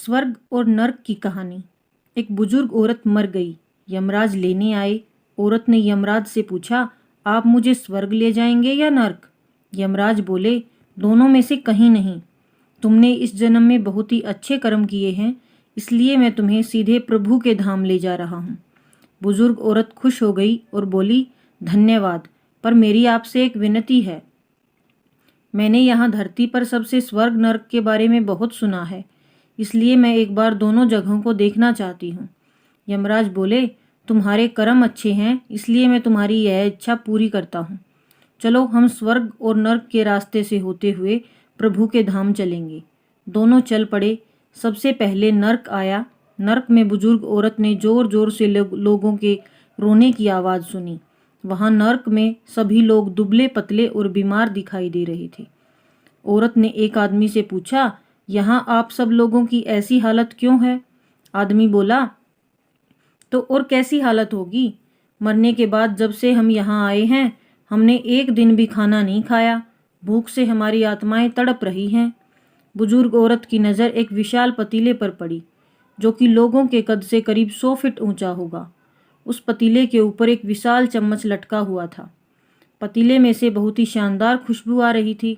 स्वर्ग और नर्क की कहानी। एक बुजुर्ग औरत मर गई। यमराज लेने आए। औरत ने यमराज से पूछा, आप मुझे स्वर्ग ले जाएंगे या नर्क? यमराज बोले, दोनों में से कहीं नहीं। तुमने इस जन्म में बहुत ही अच्छे कर्म किए हैं, इसलिए मैं तुम्हें सीधे प्रभु के धाम ले जा रहा हूँ। बुजुर्ग औरत खुश हो गई और बोली, धन्यवाद, पर मेरी आपसे एक विनती है। मैंने यहाँ धरती पर सबसे स्वर्ग नर्क के बारे में बहुत सुना है, इसलिए मैं एक बार दोनों जगहों को देखना चाहती हूँ। यमराज बोले, तुम्हारे कर्म अच्छे हैं, इसलिए मैं तुम्हारी यह इच्छा पूरी करता हूँ। चलो हम स्वर्ग और नर्क के रास्ते से होते हुए प्रभु के धाम चलेंगे। दोनों चल पड़े। सबसे पहले नर्क आया। नर्क में बुजुर्ग औरत ने जोर जोर से लोगों के रोने की आवाज़ सुनी। वहाँ नर्क में सभी लोग दुबले पतले और बीमार दिखाई दे रहे थे। औरत ने एक आदमी से पूछा, यहाँ आप सब लोगों की ऐसी हालत क्यों है? आदमी बोला, तो और कैसी हालत होगी? मरने के बाद जब से हम यहाँ आए हैं, हमने एक दिन भी खाना नहीं खाया। भूख से हमारी आत्माएं तड़प रही हैं। बुजुर्ग औरत की नज़र एक विशाल पतीले पर पड़ी, जो कि लोगों के कद से करीब 100 फीट ऊंचा होगा। उस पतीले के ऊपर एक विशाल चम्मच लटका हुआ था। पतीले में से बहुत ही शानदार खुशबू आ रही थी।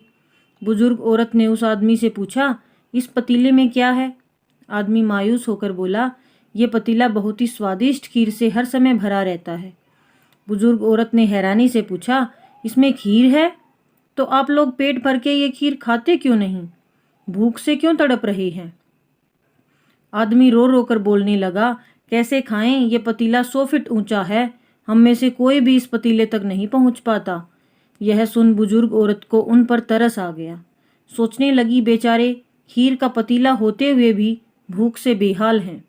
बुजुर्ग औरत ने उस आदमी से पूछा, इस पतीले में क्या है? आदमी मायूस होकर बोला, ये पतीला बहुत ही स्वादिष्ट खीर से हर समय भरा रहता है। बुजुर्ग औरत ने हैरानी से पूछा, इसमें खीर है? तो आप लोग पेट भर के ये खीर खाते क्यों नहीं? भूख से क्यों तड़प रहे हैं? आदमी रो रो कर बोलने लगा, कैसे खाएं? ये पतीला 100 फीट ऊंचा है, हम में से कोई भी इस पतीले तक नहीं पहुंच पाता। यह सुन बुजुर्ग औरत को उन पर तरस आ गया। सोचने लगी, बेचारे खीर का पतीला होते हुए भी भूख से बेहाल हैं।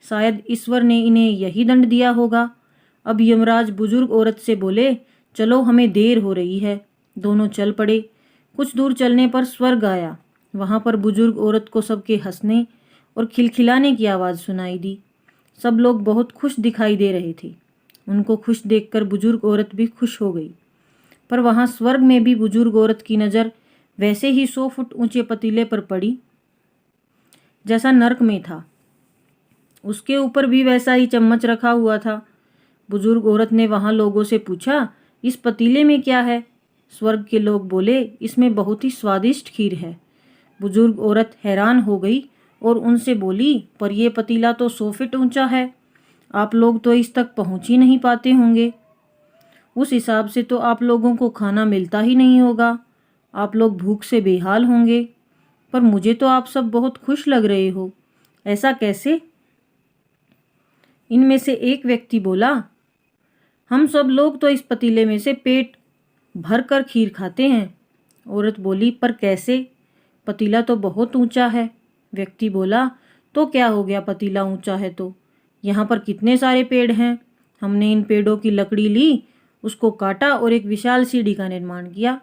शायद ईश्वर ने इन्हें यही दंड दिया होगा। अब यमराज बुजुर्ग औरत से बोले, चलो हमें देर हो रही है। दोनों चल पड़े। कुछ दूर चलने पर स्वर्ग आया। वहाँ पर बुजुर्ग औरत को सबके हंसने और खिलखिलाने की आवाज़ सुनाई दी। सब लोग बहुत खुश दिखाई दे रहे थे। उनको खुश देखकर बुजुर्ग औरत भी खुश हो गई। पर वहाँ स्वर्ग में भी बुजुर्ग औरत की नज़र वैसे ही 100 फुट ऊंचे पतीले पर पड़ी जैसा नर्क में था। उसके ऊपर भी वैसा ही चम्मच रखा हुआ था। बुजुर्ग औरत ने वहाँ लोगों से पूछा, इस पतीले में क्या है? स्वर्ग के लोग बोले, इसमें बहुत ही स्वादिष्ट खीर है। बुजुर्ग औरत हैरान हो गई और उनसे बोली, पर यह पतीला तो 100 फीट ऊंचा है, आप लोग तो इस तक पहुंच ही नहीं पाते होंगे। उस हिसाब से तो आप लोगों को खाना मिलता ही नहीं होगा, आप लोग भूख से बेहाल होंगे। पर मुझे तो आप सब बहुत खुश लग रहे हो, ऐसा कैसे? इनमें से एक व्यक्ति बोला, हम सब लोग तो इस पतीले में से पेट भर कर खीर खाते हैं। औरत बोली, पर कैसे? पतीला तो बहुत ऊंचा है। व्यक्ति बोला, तो क्या हो गया, पतीला ऊंचा है तो यहाँ पर कितने सारे पेड़ हैं। हमने इन पेड़ों की लकड़ी ली, उसको काटा और एक विशाल सीढ़ी का निर्माण किया।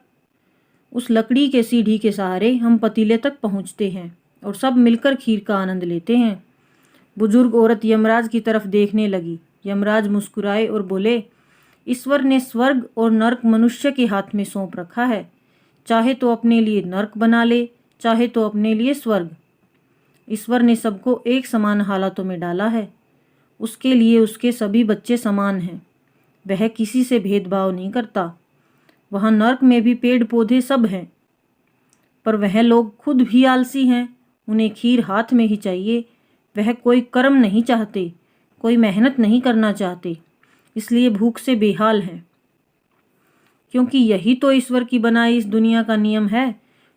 उस लकड़ी के सीढ़ी के सहारे हम पतीले तक पहुँचते हैं और सब मिलकर खीर का आनंद लेते हैं। बुजुर्ग औरत यमराज की तरफ देखने लगी। यमराज मुस्कुराए और बोले, ईश्वर ने स्वर्ग और नर्क मनुष्य के हाथ में सौंप रखा है। चाहे तो अपने लिए नर्क बना ले, चाहे तो अपने लिए स्वर्ग। ईश्वर ने सबको एक समान हालातों में डाला है। उसके लिए उसके सभी बच्चे समान हैं। वह किसी से भेदभाव नहीं करता। वहाँ नर्क में भी पेड़ पौधे सब हैं, पर वह लोग खुद भी आलसी हैं। उन्हें खीर हाथ में ही चाहिए। वह कोई कर्म नहीं चाहते, कोई मेहनत नहीं करना चाहते, इसलिए भूख से बेहाल हैं। क्योंकि यही तो ईश्वर की बनाई इस दुनिया का नियम है।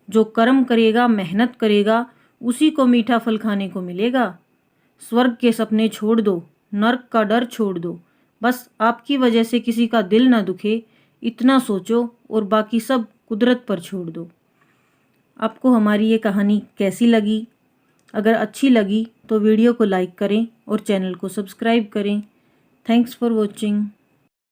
जो कर्म करेगा, मेहनत करेगा, उसी को मीठा फल खाने को मिलेगा। स्वर्ग के सपने छोड़ दो, नर्क का डर छोड़ दो। बस आपकी वजह से किसी का दिल ना दुखे, इतना सोचो और बाकी सब कुदरत पर छोड़ दो। आपको हमारी ये कहानी कैसी लगी? अगर अच्छी लगी तो वीडियो को लाइक करें और चैनल को सब्सक्राइब करें। Thanks for watching.